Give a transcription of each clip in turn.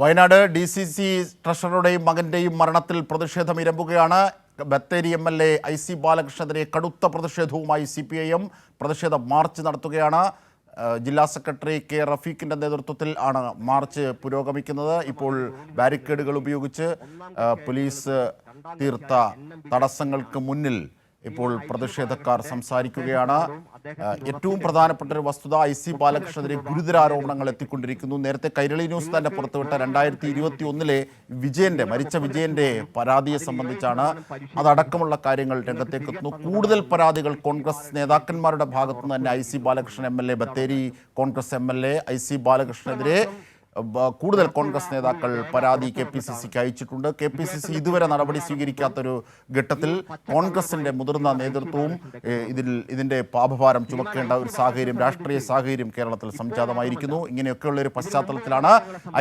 Wayanad DCC ട്രഷററുടെയും മകൻ്റെയും മരണത്തിൽ പ്രതിഷേധം ഇരമ്പുകയാണ്. Bathery MLA IC ബാലകൃഷ്ണനെതിരെ കടുത്ത പ്രതിഷേധവുമായി CPIM പ്രതിഷേധ മാർച്ച് നടത്തുകയാണ്. ജില്ലാ സെക്രട്ടറി K റഫീഖിൻ്റെ നേതൃത്വത്തിൽ ആണ് മാർച്ച് പുരോഗമിക്കുന്നത്. ഇപ്പോൾ ബാരിക്കേഡുകൾ ഉപയോഗിച്ച് പോലീസ് തീർത്ത തടസ്സങ്ങൾക്ക് മുന്നിൽ ഇപ്പോൾ പ്രതിഷേധക്കാർ സംസാരിക്കുകയാണ്. ഏറ്റവും പ്രധാനപ്പെട്ട ഒരു വസ്തുത, IC ബാലകൃഷ്ണനെതിരെ ഗുരുതര ആരോപണങ്ങൾ എത്തിക്കൊണ്ടിരിക്കുന്നു. നേരത്തെ കൈരളി ന്യൂസ് തന്നെ പുറത്തുവിട്ട 2021 മരിച്ച വിജയന്റെ പരാതിയെ സംബന്ധിച്ചാണ്. അതടക്കമുള്ള കാര്യങ്ങൾ രംഗത്തേക്ക് എത്തുന്നു. കൂടുതൽ പരാതികൾ കോൺഗ്രസ് നേതാക്കന്മാരുടെ ഭാഗത്തുനിന്ന് തന്നെ IC Balakrishnan MLA, Bathery Congress MLA IC ബാലകൃഷ്ണനെതിരെ കൂടുതൽ കോൺഗ്രസ് നേതാക്കൾ പരാതി KPCCക്ക് അയച്ചിട്ടുണ്ട്. KPCC ഇതുവരെ നടപടി സ്വീകരിക്കാത്തൊരു ഘട്ടത്തിൽ കോൺഗ്രസിൻ്റെ മുതിർന്ന നേതൃത്വവും ഇതിൻ്റെ പാപഭാരം ചുമക്കേണ്ട ഒരു സാഹചര്യം, രാഷ്ട്രീയ സാഹചര്യം കേരളത്തിൽ സംജാതമായിരിക്കുന്നു. ഇങ്ങനെയൊക്കെയുള്ള ഒരു പശ്ചാത്തലത്തിലാണ്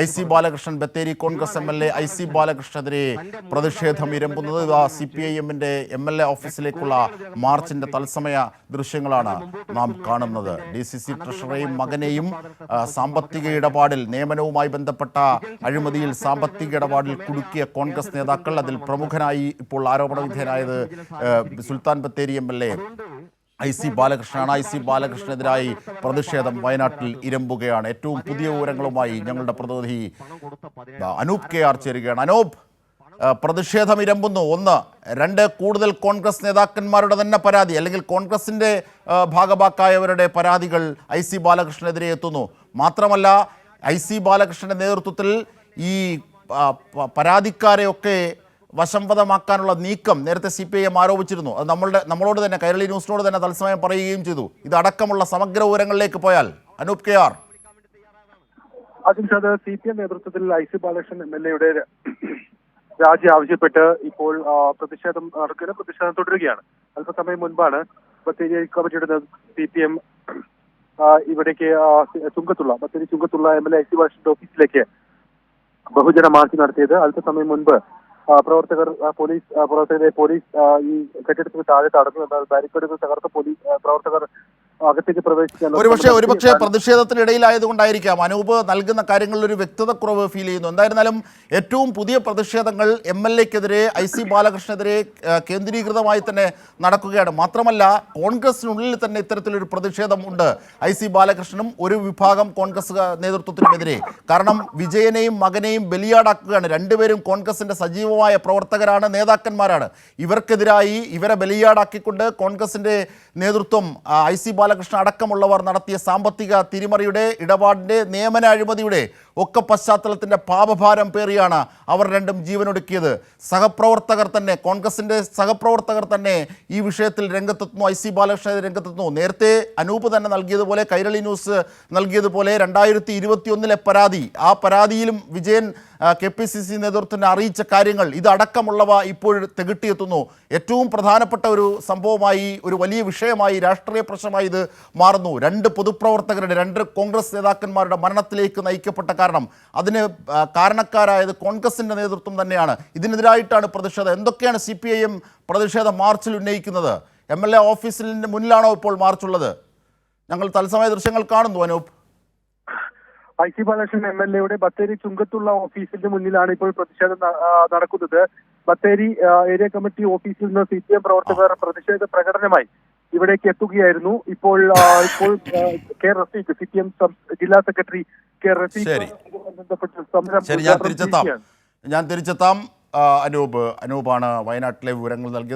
IC Balakrishnan, Bathery Congress MLA IC ബാലകൃഷ്ണനെതിരെ പ്രതിഷേധം ഇരമ്പുന്നത്. CPIMൻ്റെ MLA ഓഫീസിലേക്കുള്ള മാർച്ചിൻ്റെ തത്സമയ ദൃശ്യങ്ങളാണ് നാം കാണുന്നത്. DCC ട്രഷററെയും മകനെയും സാമ്പത്തിക ഇടപാടിൽ നിയമനവുമായി ബന്ധപ്പെട്ട അഴിമതിയിൽ സാമ്പത്തിക ഇടപാടിൽ കുടുക്കിയ കോൺഗ്രസ് നേതാക്കൾ, അതിൽ പ്രമുഖനായി ഇപ്പോൾ ആരോപണ വിധേയനായത് Sultan Bathery MLA IC ബാലകൃഷ്ണനാണ്. IC ബാലകൃഷ്ണനെതിരായി പ്രതിഷേധം വയനാട്ടിൽ ഇരമ്പുകയാണ്. ഏറ്റവും പുതിയ വിവരങ്ങളുമായി ഞങ്ങളുടെ പ്രതിനിധി അനൂപ് KR ചേരുകയാണ്. അനൂപ്, പ്രതിഷേധം ഇരമ്പുന്നു. 1, 2, കൂടുതൽ കോൺഗ്രസ് നേതാക്കന്മാരുടെ തന്നെ പരാതി, അല്ലെങ്കിൽ കോൺഗ്രസിൻ്റെ ഭാഗഭാക്കായവരുടെ പരാതികൾ IC ബാലകൃഷ്ണനെതിരെ എത്തുന്നു. മാത്രമല്ല IC ബാലകൃഷ്ണൻ്റെ നേതൃത്വത്തിൽ ഈ പരാതിക്കാരെയൊക്കെ വശംവദമാക്കാനുള്ള നീക്കം നേരത്തെ CPIM ആരോപിച്ചിരുന്നു. അത് നമ്മളോട് തന്നെ, കൈരളി ന്യൂസിനോട് തന്നെ തത്സമയം പറയുകയും ചെയ്തു. ഇതടക്കമുള്ള സമഗ്ര വിവരങ്ങളിലേക്ക് പോയാൽ അനൂപ് KR. അത് CPM നേതൃത്വത്തിൽ IC ബാലകൃഷ്ണൻ MLA രാജി ആവശ്യപ്പെട്ട് ഇപ്പോൾ പ്രതിഷേധം തുടരുകയാണ്. അല്പസമയം മുൻപാണ് ബത്തേരി കമ്മിറ്റിയുടെ CPM ഇവിടേക്ക് ബത്തേരി ചുങ്കത്തുള്ള MLA IC ബാലകൃഷ്ണന്റെ ഓഫീസിലേക്ക് ബഹുജന മാർച്ച് നടത്തിയത്. അല്പസമയം മുൻപ് പ്രവർത്തകരെ പോലീസ് ഈ കെട്ടിടത്തിന് താഴെ തടഞ്ഞു. എന്നാൽ ബാരിക്കേഡുകൾ തകർത്ത പ്രവർത്തകർ അകത്തേക്ക് പ്രവേശിക്കാൻ ഒരുപക്ഷെ പ്രതിഷേധത്തിനിടയിലായതുകൊണ്ടായിരിക്കാം അനൂപ് നൽകുന്ന കാര്യങ്ങളിൽ ഒരു വ്യക്തതക്കുറവ് ഫീൽ ചെയ്യുന്നു. എന്തായിരുന്നാലും ഏറ്റവും പുതിയ പ്രതിഷേധങ്ങൾ MLAക്കെതിരെ, IC ബാലകൃഷ്ണനെതിരെ കേന്ദ്രീകൃതമായി തന്നെ നടക്കുകയാണ്. മാത്രമല്ല കോൺഗ്രസിനുള്ളിൽ തന്നെ ഇത്തരത്തിലൊരു പ്രതിഷേധം ഉണ്ട്. IC ബാലകൃഷ്ണനും ഒരു വിഭാഗം കോൺഗ്രസ് നേതൃത്വത്തിനുമെതിരെ. കാരണം വിജയനെയും മകനെയും ബലിയാടാക്കുകയാണ്. രണ്ടുപേരും കോൺഗ്രസിൻ്റെ സജീവമായ പ്രവർത്തകരാണ്, നേതാക്കന്മാരാണ്. ഇവർക്കെതിരായി ഇവരെ ബലിയാടാക്കിക്കൊണ്ട് കോൺഗ്രസിൻ്റെ നേതൃത്വം IC ബാലകൃഷ്ണൻ അടക്കമുള്ളവർ നടത്തിയ സാമ്പത്തിക തിരിമറിയുടെ, ഇടപാടിൻ്റെ, നിയമന അഴിമതിയുടെ ഒക്കെ പശ്ചാത്തലത്തിൻ്റെ പാപഭാരം പേറിയാണ് അവർ രണ്ടും ജീവനൊടുക്കിയത്. സഹപ്രവർത്തകർ തന്നെ, കോൺഗ്രസിൻ്റെ സഹപ്രവർത്തകർ തന്നെ ഈ വിഷയത്തിൽ രംഗത്തെത്തുന്നു. IC ബാലകൃഷ്ണൻ രംഗത്തെത്തുന്നു. നേരത്തെ അനൂപ് തന്നെ നൽകിയതുപോലെ, കൈരളി ന്യൂസ് നൽകിയതുപോലെ 2021 പരാതി, ആ പരാതിയിലും വിജയൻ KPCC നേതൃത്വത്തിന് അറിയിച്ച കാര്യങ്ങൾ, ഇതടക്കമുള്ളവ ഇപ്പോൾ തികട്ടിയെത്തുന്നു. ഏറ്റവും പ്രധാനപ്പെട്ട ഒരു സംഭവമായി, ഒരു വലിയ വിഷയമായി, രാഷ്ട്രീയ പ്രശ്നമായി ഇത് മാറുന്നു. 2 പൊതുപ്രവർത്തകരുടെ, 2 കോൺഗ്രസ് നേതാക്കന്മാരുടെ മരണത്തിലേക്ക് നയിക്കപ്പെട്ട കാരണം, അതിന് കാരണക്കാരായത് കോൺഗ്രസിൻ്റെ നേതൃത്വം തന്നെയാണ്. ഇതിനെതിരായിട്ടാണ് പ്രതിഷേധം. എന്തൊക്കെയാണ് CPIM പ്രതിഷേധ മാർച്ചിൽ ഉന്നയിക്കുന്നത്? MLA ഓഫീസിൻ്റെ മുന്നിലാണോ ഇപ്പോൾ മാർച്ചുള്ളത്? ഞങ്ങൾ തത്സമയ ദൃശ്യങ്ങൾ കാണുന്നു അനൂപ്. IC ബാലകൃഷ്ണൻ MLAയുടെ ബത്തേരി ചുങ്കത്തുള്ള ഓഫീസിന്റെ മുന്നിലാണ് ഇപ്പോൾ പ്രതിഷേധം നടക്കുന്നത്. ബത്തേരി ഏരിയ കമ്മിറ്റി ഓഫീസിൽ നിന്ന് CPM പ്രവർത്തകർ പ്രതിഷേധ പ്രകടനമായി ഇവിടേക്ക് എത്തുകയായിരുന്നു. ഇപ്പോൾ K റഫീഖ്, CPM ജില്ലാ സെക്രട്ടറി K റഫീഖ് ഞാൻ തിരിച്ചെത്താം. അനൂപാണ് വയനാട്ടിലെ വിവരങ്ങൾ നൽകിയത്.